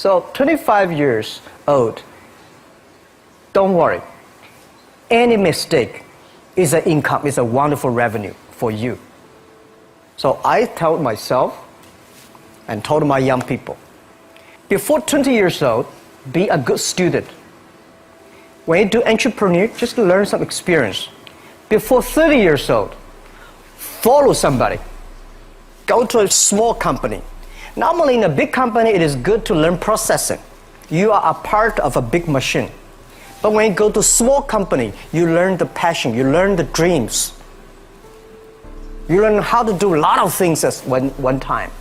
So 25 years old, don't worry. Any mistake is an income, is a wonderful revenue for you. So I told myself and told my young people, before 20 years old, be a good student. When you do entrepreneur, just learn some experience. Before 30 years old, follow somebody. Go to a small company. Normally in a big company, it is good to learn processing. You are a part of a big machine. But when you go to a small company, you learn the passion, you learn the dreams. You learn how to do a lot of things at one time.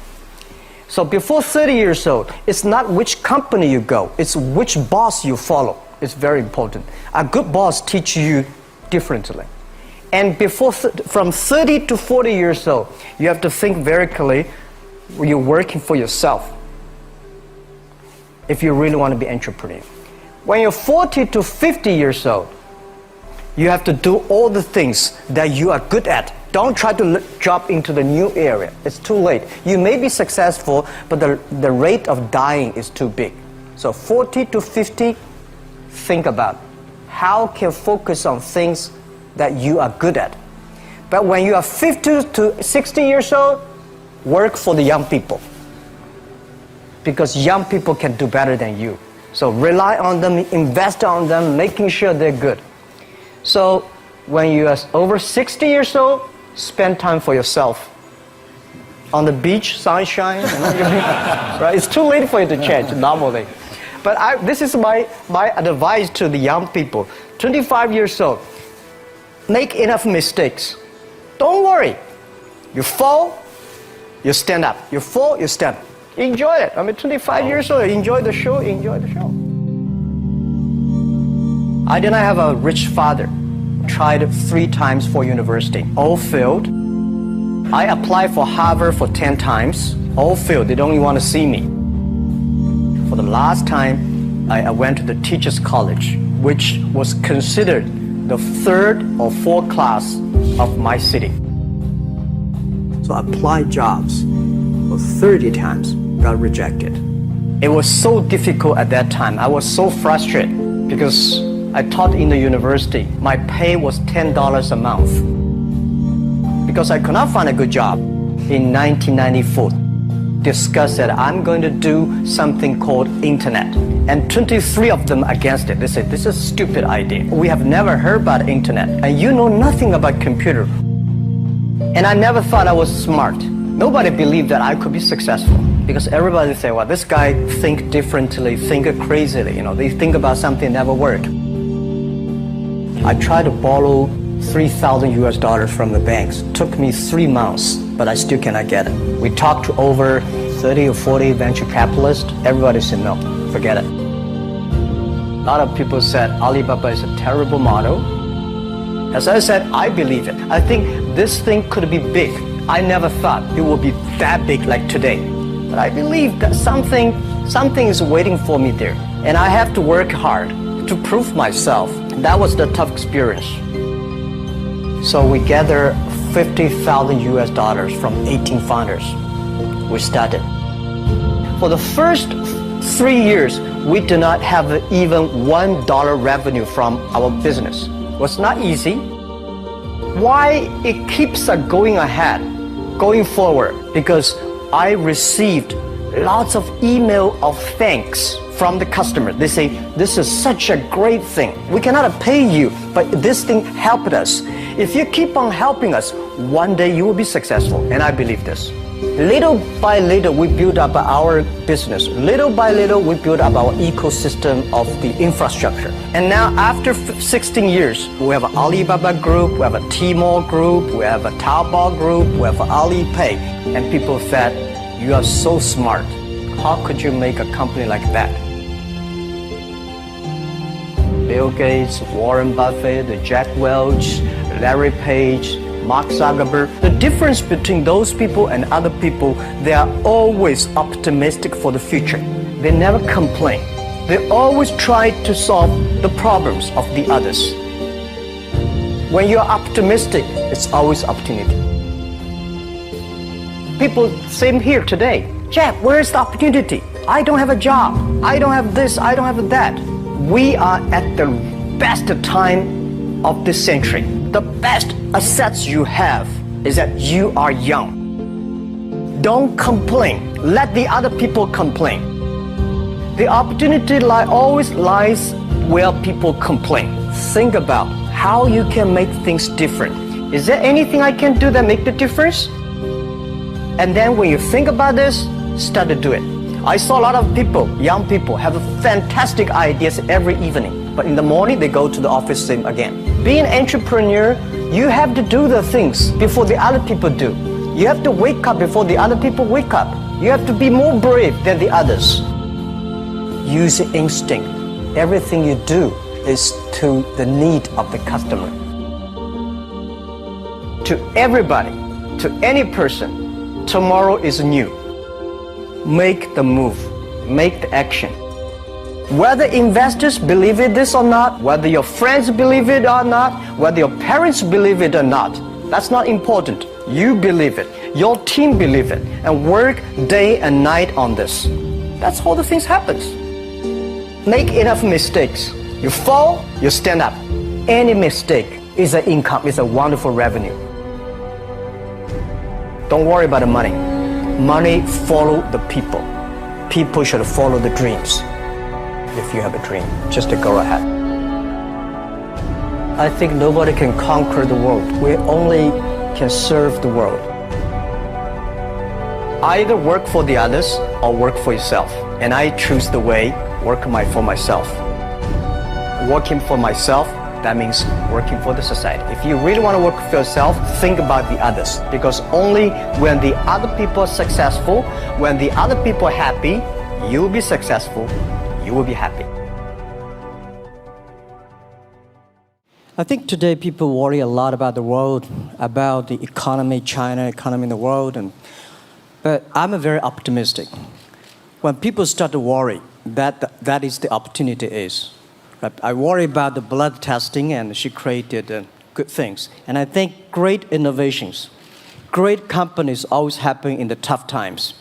So before 30 years old, it's not which company you go, it's which boss you follow. It's very important. A good boss teaches you differently. And from 30 to 40 years old, you have to think very clearly, you're working for yourself if you really want to be an entrepreneur. When you're 40 to 50 years old, you have to do all the things that you are good at. Don't try to jump into the new area. It's too late. You may be successful, but the rate of dying is too big. So 40 to 50, think about how can focus on things that you are good at. But when you are 50 to 60 years old, work for the young people. Because young people can do better than you. So rely on them, invest on them, making sure they're good. So when you are over 60 years old, spend time for yourself. On the beach, sunshine, right? It's too late for you to change normally. But this is my advice to the young people. 25 years old, make enough mistakes. Don't worry. You fall, you stand up. You fall, you stand up. Enjoy it. 25 years old, enjoy the show, enjoy the show. I did not have a rich father. Tried 3 times for university, all failed. I applied for Harvard for 10 times, all failed. They don't even want to see me. For the last time, I went to the Teachers College, which was considered the 3rd or 4th class of my city. So I applied jobs for 30 times, got rejected. It was so difficult at that time. I was so frustrated because I taught in the university. My pay was $10 a month. Because I could not find a good job in 1994, discussed that I'm going to do something called internet. And 23 of them against it. They said, this is a stupid idea. We have never heard about internet. And you know nothing about computer. And I never thought I was smart. Nobody believed that I could be successful. Because everybody say, well, this guy think differently, think crazily. They think about something never work. I tried to borrow $3,000 from the banks. Took me 3 months, but I still cannot get it. We talked to over 30 or 40 venture capitalists. Everybody said, no, forget it. A lot of people said Alibaba is a terrible model. As I said, I believe it. I think this thing could be big. I never thought it would be that big like today. But I believe that something is waiting for me there. And I have to work hard to prove myself. That was the tough experience. So we gathered $50,000 from 18 founders. We started. For the first 3 years, we did not have even $1 revenue from our business. It was not easy. Why it keeps us going ahead, going forward? Because I received lots of email of thanks from the customer. They say, this is such a great thing. We cannot pay you, but this thing helped us. If you keep on helping us, one day you will be successful. And I believe this. Little by little, we build up our business. Little by little, we build up our ecosystem of the infrastructure. And now, after 16 years, we have an Alibaba group, we have a Tmall group, we have a Taobao group, we have Alipay. And people said, you are so smart. How could you make a company like that? Bill Gates, Warren Buffett, Jack Welch, Larry Page, Mark Zuckerberg. The difference between those people and other people, they are always optimistic for the future. They never complain. They always try to solve the problems of the others. When you're optimistic, it's always opportunity. People, same here today. Jeff, where is the opportunity? I don't have a job. I don't have this. I don't have that. We are at the best time of this century. The best assets you have is that you are young. Don't complain. Let the other people complain. The opportunity always lies where people complain. Think about how you can make things different. Is there anything I can do that make the difference? And then when you think about this, start to do it. I saw a lot of people, young people, have fantastic ideas every evening. But in the morning, they go to the office same again. Being an entrepreneur, you have to do the things before the other people do. You have to wake up before the other people wake up. You have to be more brave than the others. Use your instinct. Everything you do is to the need of the customer. To everybody, to any person, tomorrow is new. Make the move, make the action. Whether investors believe it this or not, whether your friends believe it or not, whether your parents believe it or not, that's not important. You believe it, your team believe it, and work day and night on this. That's how the things happens. Make enough mistakes. You fall, you stand up. Any mistake is an income, is a wonderful revenue. Don't worry about the money. Money follow the people. People should follow the dreams. If you have a dream, just to go ahead. I think nobody can conquer the world. We only can serve the world. Either work for the others or work for yourself. And I choose the way, work for myself. Working for myself, that means working for the society. If you really want to work for yourself, think about the others. Because only when the other people are successful, when the other people are happy, you will be successful, you will be happy. I think today people worry a lot about the world, about the economy, China, economy in the world. But I'm very optimistic. When people start to worry, that is the opportunity is. I worry about the blood testing, and she created good things. And I think great innovations, great companies always happen in the tough times.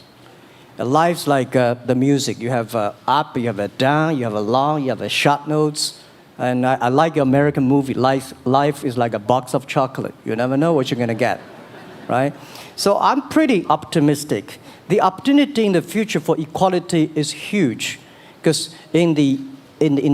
Life's like the music. You have up, you have a down, you have a long, you have a short notes. And I like your American movie. Life is like a box of chocolate. You never know what you're going to get, right? So I'm pretty optimistic. The opportunity in the future for equality is huge, because in the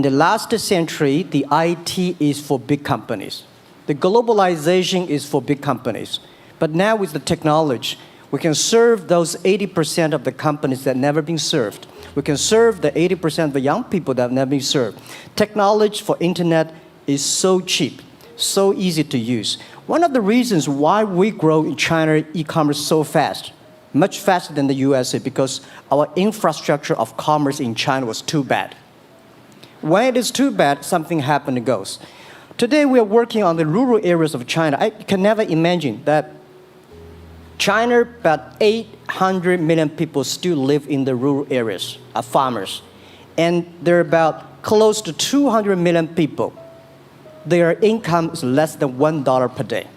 last century, the IT is for big companies. The globalization is for big companies. But now with the technology, we can serve those 80% of the companies that never been served. We can serve the 80% of the young people that have never been served. Technology for internet is so cheap, so easy to use. One of the reasons why we grow in China e-commerce so fast, much faster than the USA, because our infrastructure of commerce in China was too bad. When it is too bad, something happens and goes. Today we are working on the rural areas of China. I can never imagine that China, about 800 million people still live in the rural areas, are farmers. And there are about close to 200 million people. Their income is less than $1 per day.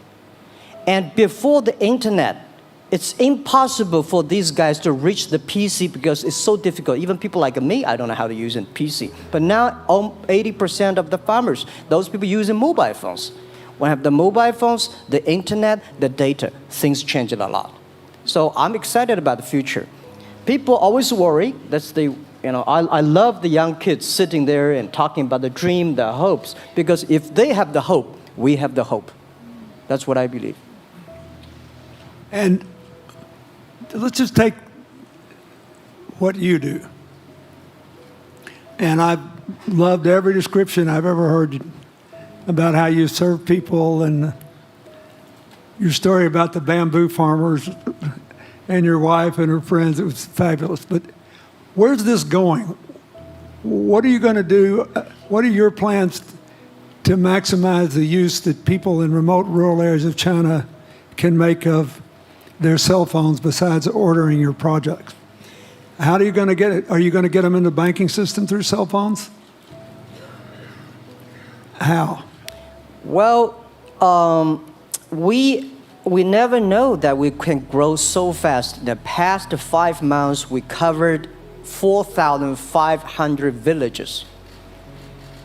And before the internet, it's impossible for these guys to reach the PC because it's so difficult. Even people like me, I don't know how to use a PC. But now 80% of the farmers, those people using mobile phones. When I have the mobile phones, the internet, the data, things change a lot. So I'm excited about the future. People always worry. I love the young kids sitting there and talking about the dream, the hopes, because if they have the hope, we have the hope. That's what I believe. And let's just take what you do. And I've loved every description I've ever heard about how you serve people, and your story about the bamboo farmers and your wife and her friends. It was fabulous. But where's this going? What are you going to do? What are your plans to maximize the use that people in remote rural areas of China can make of their cell phones besides ordering your products? How are you going to get it? Are you going to get them in the banking system through cell phones? How? Well, we never know that we can grow so fast. The past 5 months, we covered 4,500 villages.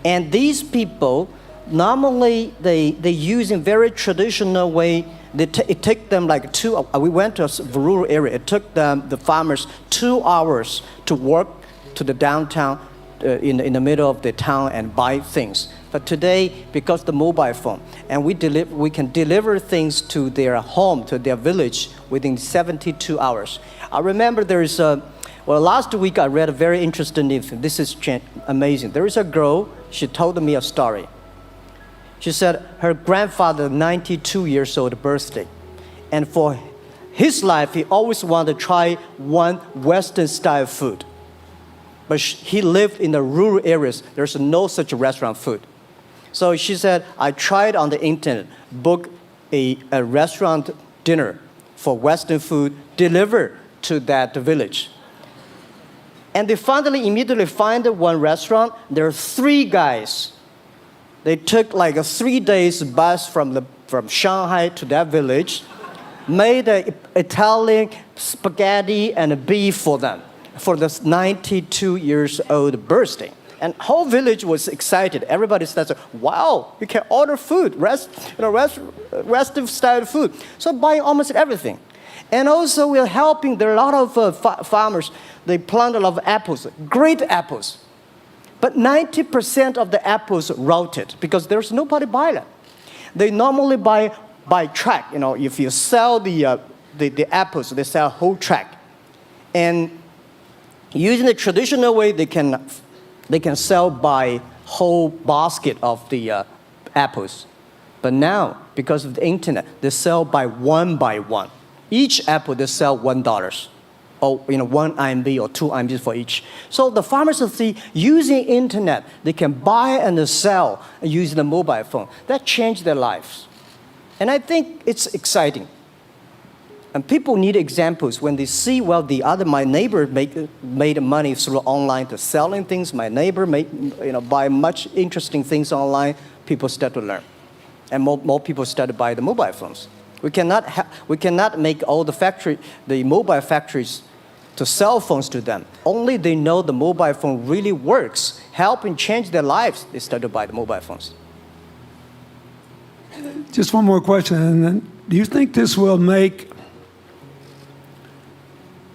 And these people, normally they use in very traditional way. It took them like we went to a rural area. It took the farmers 2 hours to walk to the downtown in the middle of the town and buy things. But today, because the mobile phone, and we can deliver things to their home, to their village within 72 hours. I remember last week I read a very interesting news. This is amazing. There is a girl, she told me a story. She said her grandfather, 92 years old birthday. And for his life, he always wanted to try one Western style food. But he lived in the rural areas. There's no such restaurant food. So she said, I tried on the internet, book a restaurant dinner for Western food, delivered to that village. And they finally immediately find one restaurant. There are 3 guys. They took like a 3 days bus from Shanghai to that village, made an Italian spaghetti and beef for them for this 92 years old birthday. And whole village was excited. Everybody said, wow, you can order food, Western style food. So buying almost everything. And also we're helping, there are a lot of farmers, they plant a lot of apples, great apples. But 90% of the apples rotted because there's nobody buy them. They normally buy by track. If you sell the apples, they sell whole track. And using the traditional way, they can sell by whole basket of the apples. But now, because of the internet, they sell by one. Each apple, they sell $1. Or 1 RMB or 2 RMB for each. So the farmers see using internet, they can buy and sell using the mobile phone. That changed their lives. And I think it's exciting. And people need examples when they see, my neighbor made money through online to selling things. My neighbor buy much interesting things online. People start to learn. And more people start to buy the mobile phones. We cannot make all the mobile factories to sell phones to them. Only they know the mobile phone really works, helping change their lives, they start to buy the mobile phones. Just one more question. And then, do you think this will make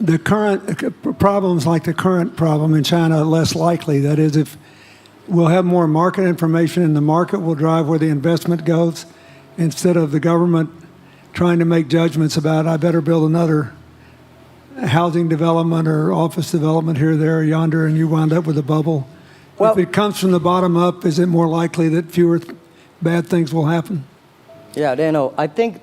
the current problems like the current problem in China less likely? That is, if we'll have more market information and the market will drive where the investment goes instead of the government trying to make judgments about, I better build another housing development or office development here, there, or yonder, and you wind up with a bubble. If it comes from the bottom up, is it more likely that fewer bad things will happen? Yeah, I think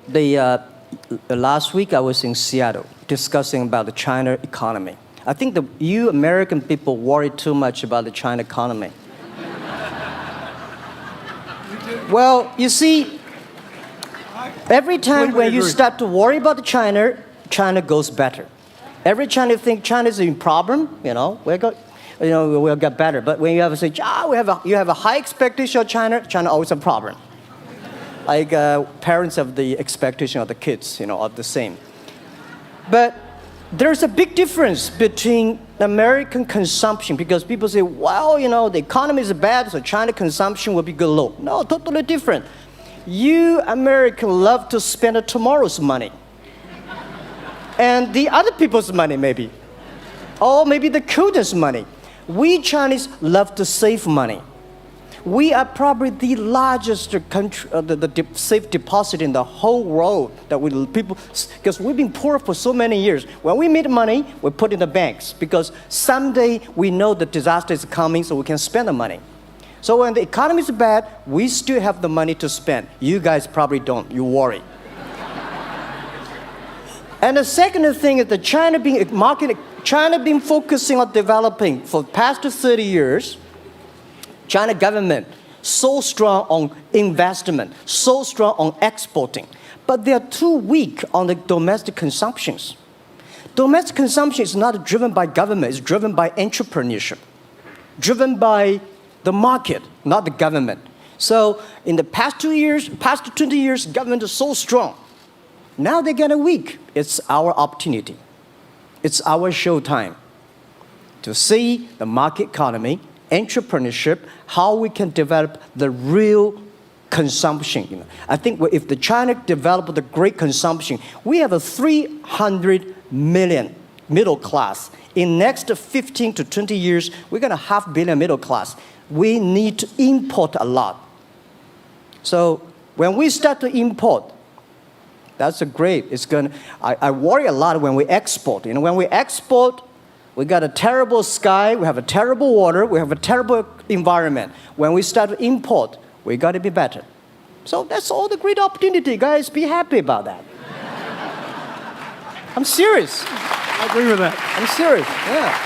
last week I was in Seattle discussing about the China economy. I think you American people worry too much about the China economy. Well, you see, every time when you start to worry about China goes better. Every time you think China is in problem, we'll get better. But when you have to say, you have a high expectation of China always a problem. Like parents have the expectation of the kids, are the same. But there's a big difference between American consumption because people say, the economy is bad, so China consumption will be good low. No, totally different. You Americans love to spend tomorrow's money. And the other people's money, maybe. Or maybe the children's money. We Chinese love to save money. We are probably the largest country, the safe deposit in the whole world because we've been poor for so many years. When we make money, we put in the banks because someday we know the disaster is coming, so we can spend the money. So when the economy is bad, we still have the money to spend. You guys probably don't. You worry. And the second thing is that China been focusing on developing for the past 30 years. China government so strong on investment, so strong on exporting, but they are too weak on the domestic consumptions. Domestic consumption is not driven by government, it's driven by entrepreneurship, driven by the market, not the government. So in the past 20 years, government is so strong. Now they're getting weak. It's our opportunity. It's our showtime. to see the market economy, entrepreneurship, how we can develop the real consumption. I think if the China developed the great consumption, we have a 300 million middle class. In next 15 to 20 years, we're going to have 500 million middle class. We need to import a lot. So when we start to import, that's a great. It's going. I worry a lot when we export. When we export, we got a terrible sky, we have a terrible water, we have a terrible environment. When we start to import, we got to be better. So that's all the great opportunity, guys. Be happy about that. I'm serious. I agree with that. I'm serious. Yeah.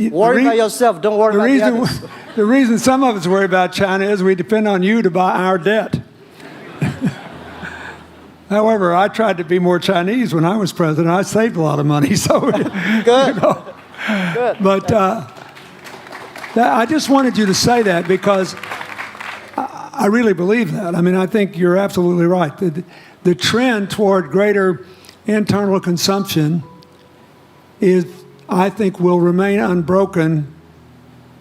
Worry about yourself. Don't worry about the others. The reason some of us worry about China is we depend on you to buy our debt. However, I tried to be more Chinese when I was president. I saved a lot of money. So good. Good. But I just wanted you to say that because I really believe that. I mean, I think you're absolutely right. The trend toward greater internal consumption is, I think, will remain unbroken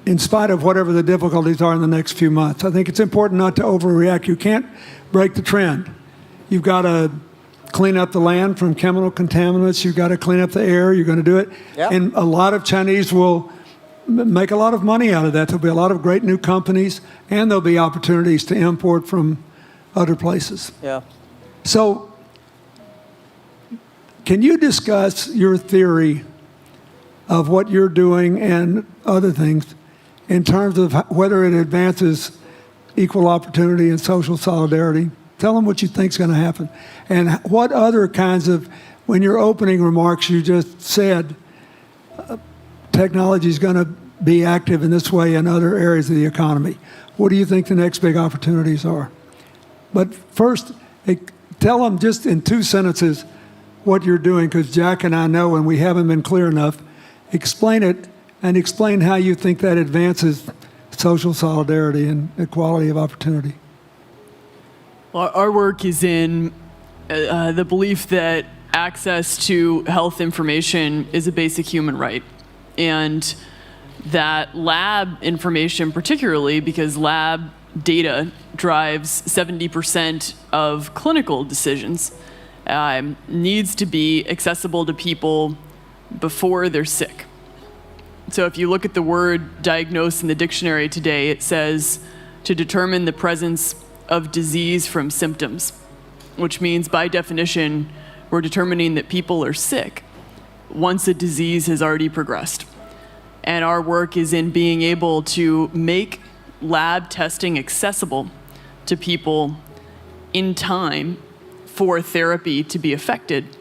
in spite of whatever the difficulties are in the next few months. I think it's important not to overreact. You can't break the trend. You've got to clean up the land from chemical contaminants. You've got to clean up the air. You're going to do it. Yep. And a lot of Chinese will make a lot of money out of that. There'll be a lot of great new companies, and there'll be opportunities to import from other places. Yeah. So can you discuss your theory of what you're doing and other things in terms of whether it advances equal opportunity and social solidarity? Tell them what you think is going to happen. And what other kinds of, when your opening remarks, you just said technology is going to be active in this way in other areas of the economy. What do you think the next big opportunities are? But first, tell them just in 2 sentences what you're doing, because Jack and I know, and we haven't been clear enough. Explain it, and explain how you think that advances social solidarity and equality of opportunity. Well, our work is in the belief that access to health information is a basic human right. And that lab information, particularly because lab data drives 70% of clinical decisions, needs to be accessible to people before they're sick. So if you look at the word diagnose in the dictionary today, it says to determine the presence of disease from symptoms, which means by definition, we're determining that people are sick once a disease has already progressed. And our work is in being able to make lab testing accessible to people in time for therapy to be effected,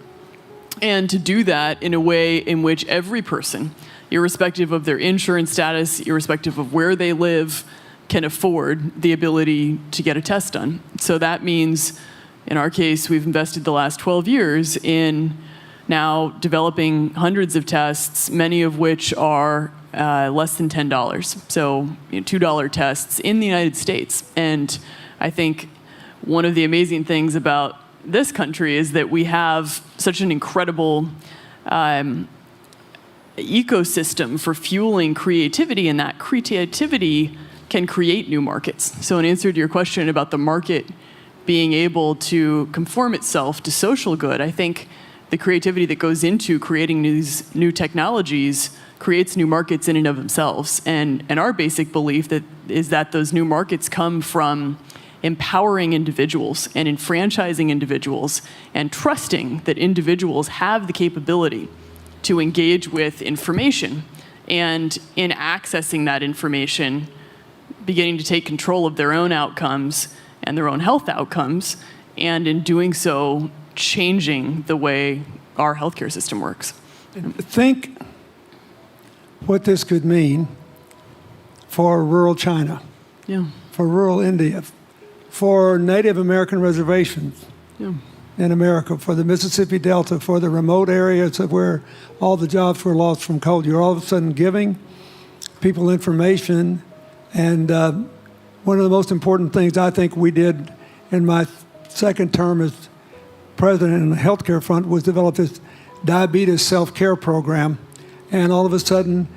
and to do that in a way in which every person, irrespective of their insurance status, irrespective of where they live, can afford the ability to get a test done. So that means, in our case, we've invested the last 12 years in now developing hundreds of tests, many of which are less than $10. So $2 tests in the United States. And I think one of the amazing things about this country is that we have such an incredible ecosystem for fueling creativity, and that creativity can create new markets. So in answer to your question about the market being able to conform itself to social good, I think the creativity that goes into creating these new technologies creates new markets in and of themselves. And our basic belief is that those new markets come from empowering individuals and enfranchising individuals and trusting that individuals have the capability to engage with information, and in accessing that information, beginning to take control of their own outcomes and their own health outcomes, and in doing so, changing the way our healthcare system works. Think what this could mean for rural China, for rural India, for Native American reservations in America, for the Mississippi Delta, for the remote areas of where all the jobs were lost from coal. You're all of a sudden giving people information. And one of the most important things I think we did in my second term as president in the healthcare front, was develop this diabetes self-care program. And all of a sudden,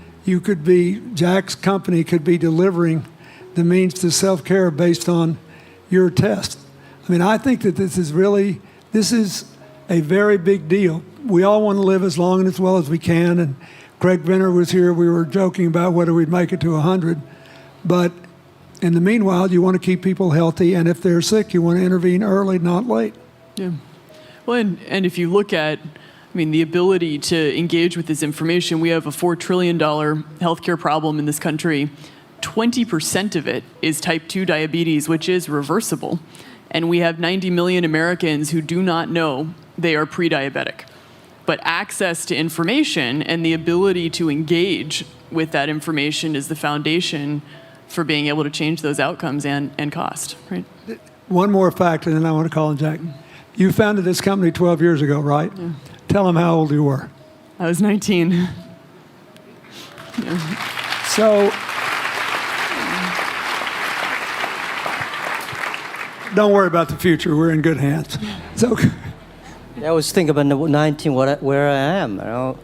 Jack's company could be delivering the means to self-care based on your test. I mean, I think that this is a very big deal. We all want to live as long and as well as we can. And Craig Venner was here. We were joking about whether we'd make it to 100. But in the meanwhile, you want to keep people healthy. And if they're sick, you want to intervene early, not late. Yeah. Well, and if you look at, the ability to engage with this information, we have a $4 trillion healthcare problem in this country. 20% of it is type 2 diabetes, which is reversible. And we have 90 million Americans who do not know they are pre-diabetic. But access to information and the ability to engage with that information is the foundation for being able to change those outcomes and cost, right? One more fact, and then I want to call on Jack. You founded this company 12 years ago, right? Yeah. Tell them how old you were. I was 19. Yeah. So, don't worry about the future. We're in good hands. So, I was thinking about 19, where I am.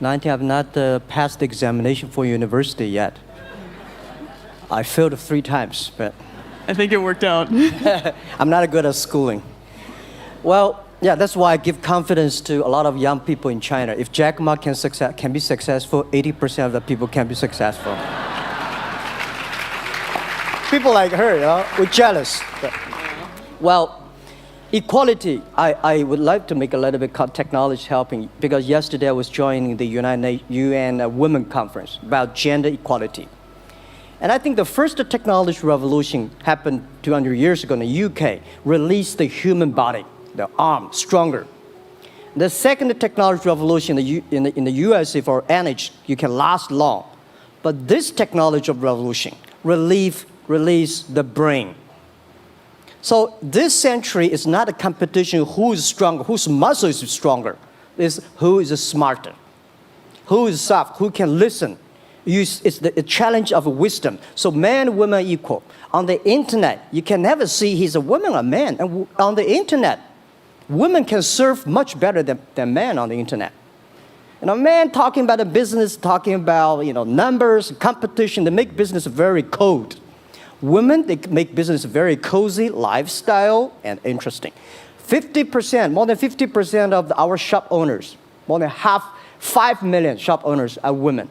19, I've not passed the examination for university yet. I failed 3 times, but I think it worked out. I'm not good at schooling. Well, yeah, that's why I give confidence to a lot of young people in China. If Jack Ma can be successful, 80% of the people can be successful. People like her, we're jealous. Well, equality, I would like to make a little bit technology helping, because yesterday I was joining the UN Women Conference about gender equality. And I think the first technology revolution happened 200 years ago in the UK, released the human body, the arm, stronger. The second technology revolution in the USA for energy, you can last long. But this technology revolution release the brain. So this century is not a competition who is stronger, whose muscle is stronger. It's who is smarter, who is soft, who can listen. It's the challenge of wisdom. So man and woman are equal. On the internet, you can never see he's a woman or a man. And on the internet, women can serve much better than men on the internet. And a man talking about a business, talking about numbers, competition, they make business very cold. Women, they make business very cozy, lifestyle, and interesting. 50%, more than 50% of our shop owners, more than 5 million shop owners are women.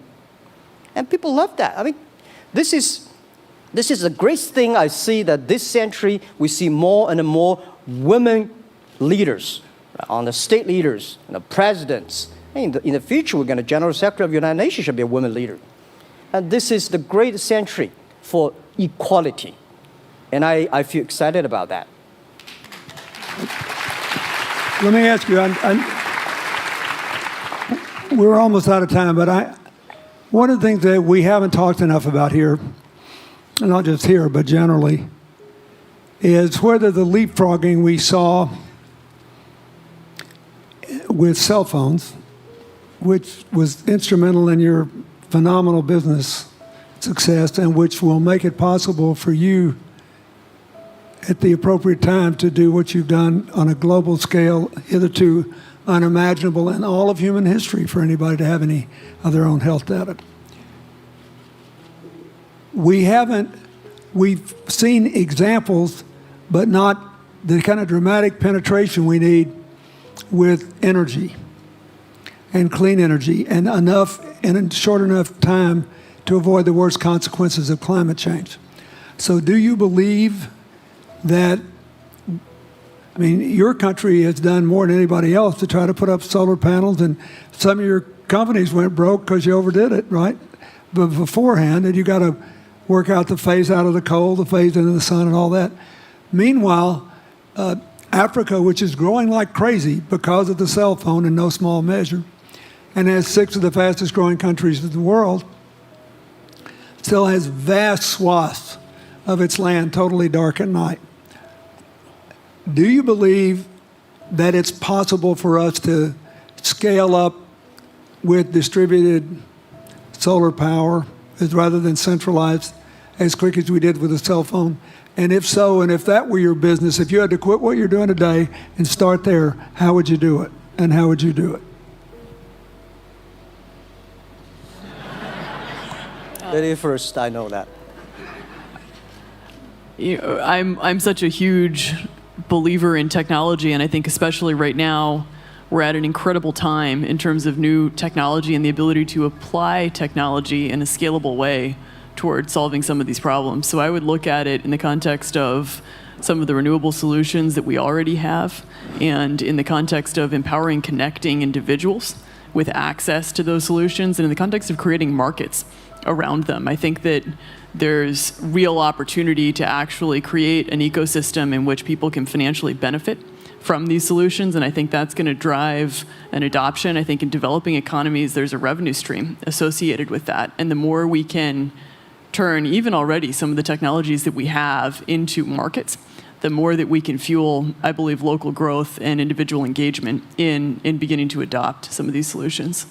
And people love that. I mean, this is a great thing. I see that this century, we see more and more women leaders, on the state leaders, the presidents. In the future, we're going to General Secretary of the United Nations should be a woman leader. And this is the great century for equality. And I feel excited about that. Let me ask you, we're almost out of time, but one of the things that we haven't talked enough about here, and not just here, but generally, is whether the leapfrogging we saw with cell phones, which was instrumental in your phenomenal business success and which will make it possible for you at the appropriate time to do what you've done on a global scale, hitherto unimaginable in all of human history for anybody to have any of their own health data. We've seen examples, but not the kind of dramatic penetration we need with energy and clean energy and enough in a short enough time to avoid the worst consequences of climate change. So do you believe that, your country has done more than anybody else to try to put up solar panels, and some of your companies went broke because you overdid it, right? But beforehand, and you got to work out the phase out of the coal, the phase into the sun and all that. Meanwhile, Africa, which is growing like crazy because of the cell phone in no small measure, and has 6 of the fastest growing countries in the world, still has vast swaths of its land totally dark at night. Do you believe that it's possible for us to scale up with distributed solar power rather than centralized as quick as we did with the cell phone? And if so, and if that were your business, if you had to quit what you're doing today and start there, how would you do it? And how would you do it? Lady first, I know that. I'm such a huge believer in technology, and I think especially right now, we're at an incredible time in terms of new technology and the ability to apply technology in a scalable way towards solving some of these problems. So I would look at it in the context of some of the renewable solutions that we already have, and in the context of empowering, connecting individuals with access to those solutions, and in the context of creating markets around them. I think that there's real opportunity to actually create an ecosystem in which people can financially benefit from these solutions, and I think that's going to drive an adoption. I think in developing economies, there's a revenue stream associated with that, and the more we can turn even already some of the technologies that we have into markets, the more that we can fuel, I believe, local growth and individual engagement in beginning to adopt some of these solutions.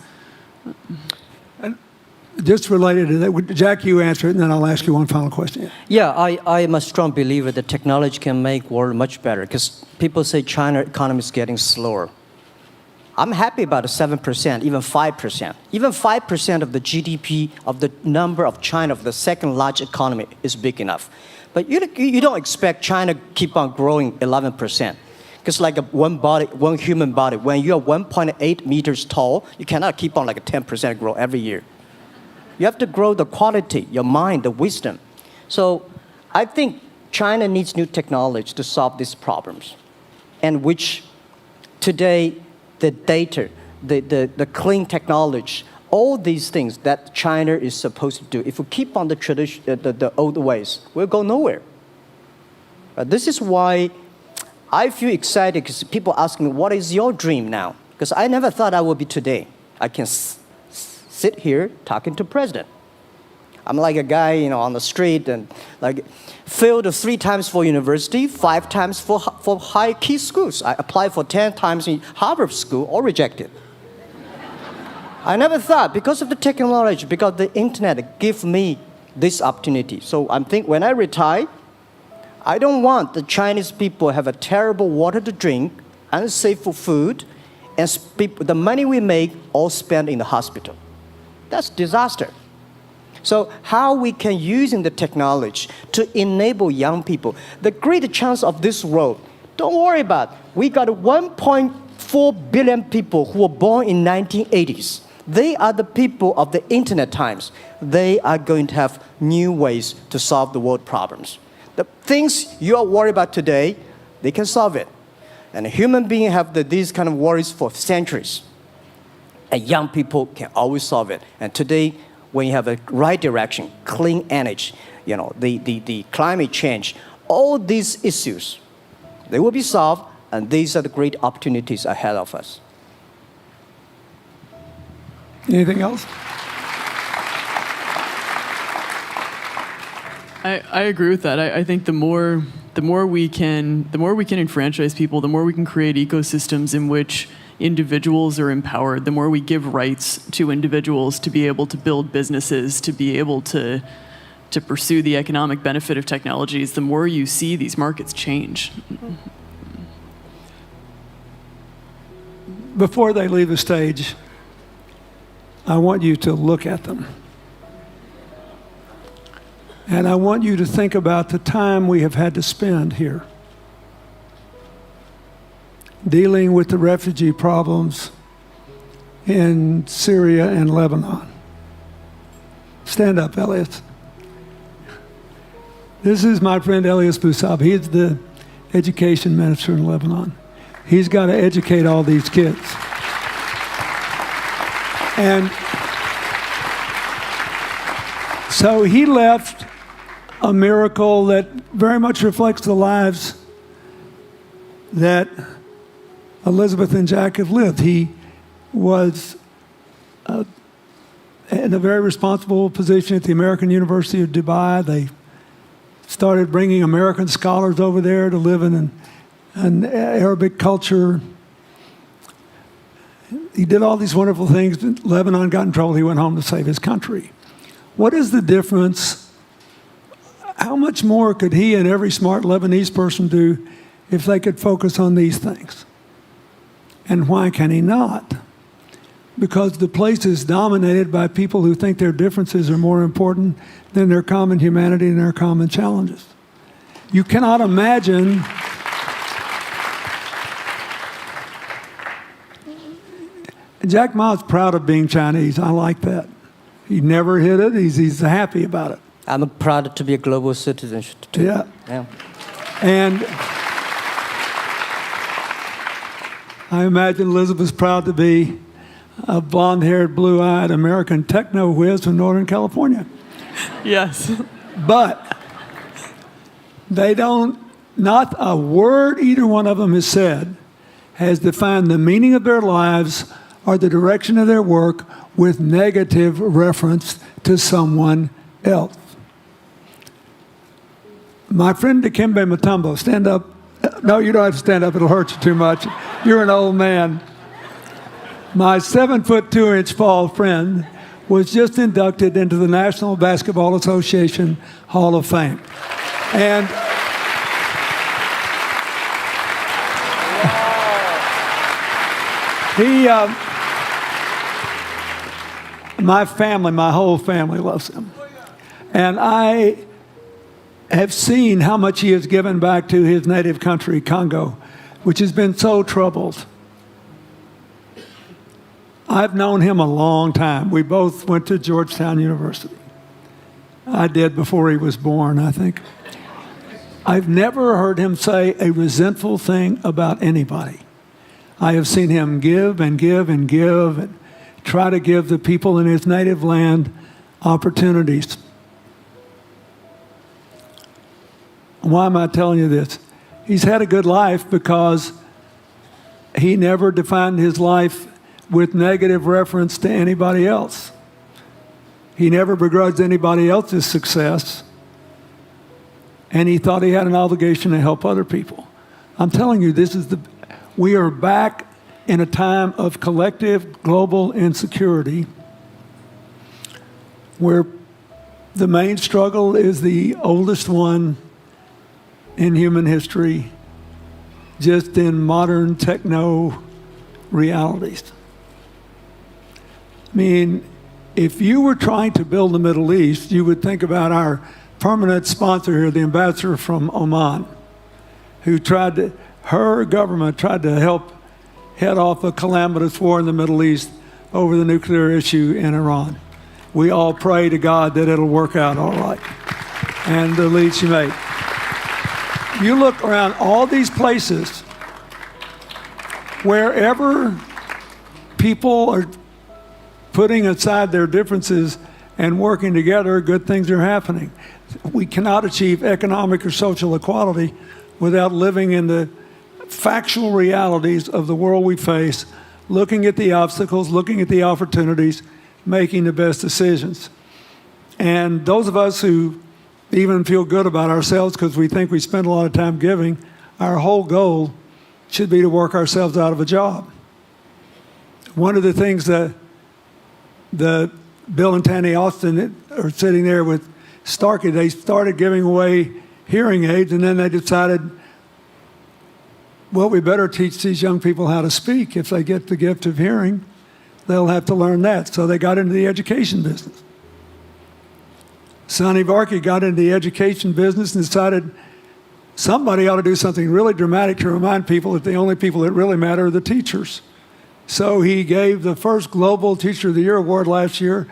Just related to that, Jack, you answer it, and then I'll ask you one final question. Yeah, I am a strong believer that technology can make world much better, because people say China economy is getting slower. I'm happy about the 7%, even 5%. Even 5% of the GDP of the number of China, of the second largest economy, is big enough. But you don't expect China keep on growing 11%. Because like one human body, when you are 1.8 meters tall, you cannot keep on like a 10% grow every year. You have to grow the quality, your mind, the wisdom. So I think China needs new technology to solve these problems, and which today the data, the clean technology, all these things that China is supposed to do, if we keep on the tradition, the old ways, we'll go nowhere. This is why I feel excited, because people ask me, what is your dream now? Because I never thought I would be today. I can sit here talking to president. I'm like a guy, on the street, and like failed 3 times for university, 5 times for high key schools. I applied for 10 times in Harvard school, all rejected. I never thought, because of the technology, because the internet give me this opportunity. So I'm think when I retire, I don't want the Chinese people have a terrible water to drink, unsafe for food, and the money we make all spent in the hospital. That's disaster. So how we can using the technology to enable young people, the great chance of this world, don't worry about it. We got 1.4 billion people who were born in 1980s. They are the people of the internet times. They are going to have new ways to solve the world problems. The things you are worried about today, they can solve it. And human beings have these kind of worries for centuries. And young people can always solve it. And today, when you have a right direction, clean energy, the climate change, all these issues, they will be solved, and these are the great opportunities ahead of us. Anything else? I agree with that. I think the more we can enfranchise people, the more we can create ecosystems in which individuals are empowered, the more we give rights to individuals to be able to build businesses, to be able to pursue the economic benefit of technologies, the more you see these markets change. Before they leave the stage, I want you to look at them. And I want you to think about the time we have had to spend here dealing with the refugee problems in Syria and Lebanon. Stand up, Elias. This is my friend Elias Bousab. He is the education minister in Lebanon. He's got to educate all these kids. And so he left a miracle that very much reflects the lives that Elizabeth and Jack have lived. He was in a very responsible position at the American University of Dubai. They started bringing American scholars over there to live in an Arabic culture. He did all these wonderful things. Lebanon got in trouble. He went home to save his country. What is the difference? How much more could he and every smart Lebanese person do if they could focus on these things? And why can he not? Because the place is dominated by people who think their differences are more important than their common humanity and their common challenges. You cannot imagine Jack Ma's proud of being Chinese. I like that. He never hid it. He's happy about it. I'm proud to be a global citizen too. Yeah. Yeah. And I imagine Elizabeth's proud to be a blonde-haired, blue-eyed American techno whiz from Northern California. Yes. But they don't, not a word either one of them has said has defined the meaning of their lives or the direction of their work with negative reference to someone else. My friend Dikembe Mutombo, stand up. No, you don't have to stand up. It'll hurt you too much. You're an old man. My 7'2" tall friend was just inducted into the National Basketball Association Hall of Fame. And my family, my whole family loves him. And I have seen how much he has given back to his native country, Congo, which has been so troubled. I've known him a long time. We both went to Georgetown University. I did before he was born, I think. I've never heard him say a resentful thing about anybody. I have seen him give and give and give and try to give the people in his native land opportunities. Why am I telling you this? He's had a good life because he never defined his life with negative reference to anybody else. He never begrudged anybody else's success, and he thought he had an obligation to help other people. I'm telling you, we are back in a time of collective global insecurity where the main struggle is the oldest one in human history, just in modern techno realities. I mean, if you were trying to build the Middle East, you would think about our permanent sponsor here, the ambassador from Oman, who her government tried to help head off a calamitous war in the Middle East over the nuclear issue in Iran. We all pray to God that it'll work out all right. And the lead she made. You look around all these places, wherever people are putting aside their differences and working together, good things are happening. We cannot achieve economic or social equality without living in the factual realities of the world we face, looking at the obstacles, looking at the opportunities, making the best decisions. And those of us who even feel good about ourselves because we think we spend a lot of time giving, our whole goal should be to work ourselves out of a job. One of the things that Bill and Tanny Austin are sitting there with Starkey, they started giving away hearing aids, and then they decided, well, we better teach these young people how to speak. If they get the gift of hearing, they'll have to learn that. So they got into the education business. Sonny Varkey got into the education business and decided somebody ought to do something really dramatic to remind people that the only people that really matter are the teachers. So he gave the first Global Teacher of the Year award last year,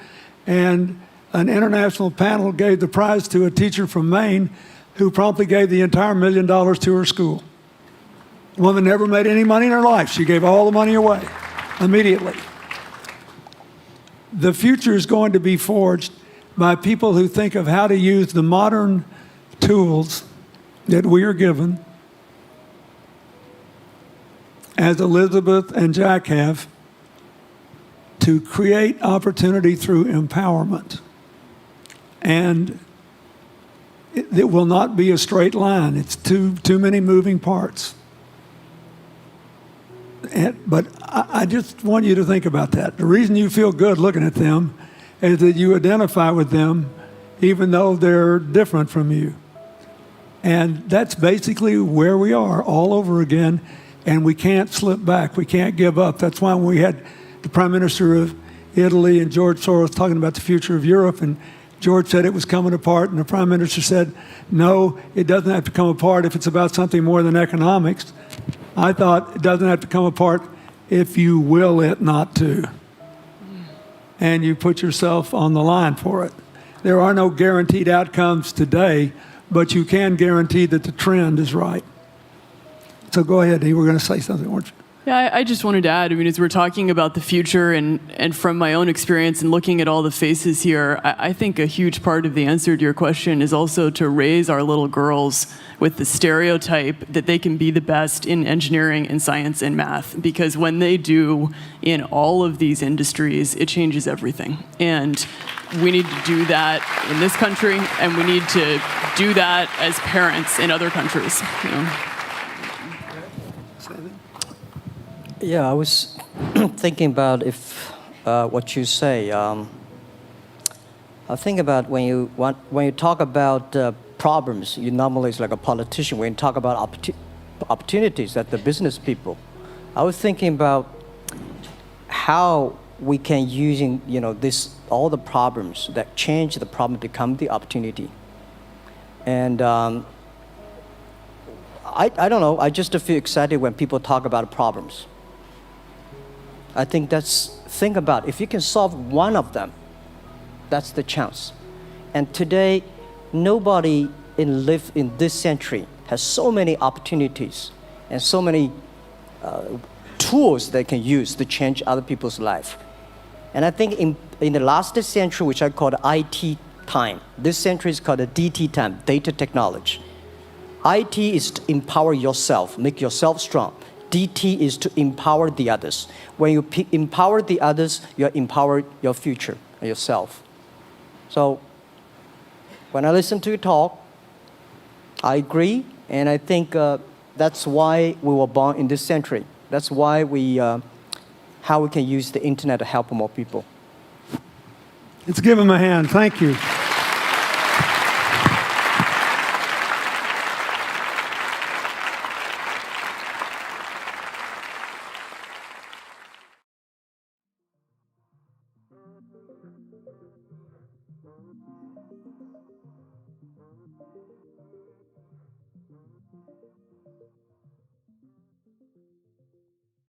and an international panel gave the prize to a teacher from Maine who promptly gave the entire $1 million to her school. The woman never made any money in her life. She gave all the money away immediately. The future is going to be forged by people who think of how to use the modern tools that we are given, as Elizabeth and Jack have, to create opportunity through empowerment. And it will not be a straight line. It's too many moving parts. But I just want you to think about that. The reason you feel good looking at them is that you identify with them even though they're different from you. And that's basically where we are all over again, and we can't slip back. We can't give up. That's why when we had the Prime Minister of Italy and George Soros talking about the future of Europe, and George said it was coming apart, and the Prime Minister said, no, it doesn't have to come apart if it's about something more than economics. I thought it doesn't have to come apart if you will it not to. And you put yourself on the line for it. There are no guaranteed outcomes today, but you can guarantee that the trend is right. So go ahead, you were going to say something, weren't you? Yeah, I just wanted to add, I mean, as we're talking about the future and from my own experience and looking at all the faces here, I think a huge part of the answer to your question is also to raise our little girls with the stereotype that they can be the best in engineering and science and math, because when they do in all of these industries, it changes everything. And we need to do that in this country, and we need to do that as parents in other countries. You know? Yeah, I was thinking about if what you say. I think about when you talk about problems, you normally is like a politician. When you talk about opportunities, that the business people. I was thinking about how we can using this all the problems that change the problem become the opportunity. And I don't know. I just feel excited when people talk about problems. I think think about if you can solve one of them, that's the chance. And today, nobody live in this century has so many opportunities and so many tools they can use to change other people's life. And I think in the last century, which I call the IT time, this century is called the DT time, data technology. IT is to empower yourself, make yourself strong. DT is to empower the others. When you empower the others, you empower your future, yourself. So when I listen to you talk, I agree, and I think that's why we were born in this century. That's why how we can use the internet to help more people. Let's give him a hand. Thank you.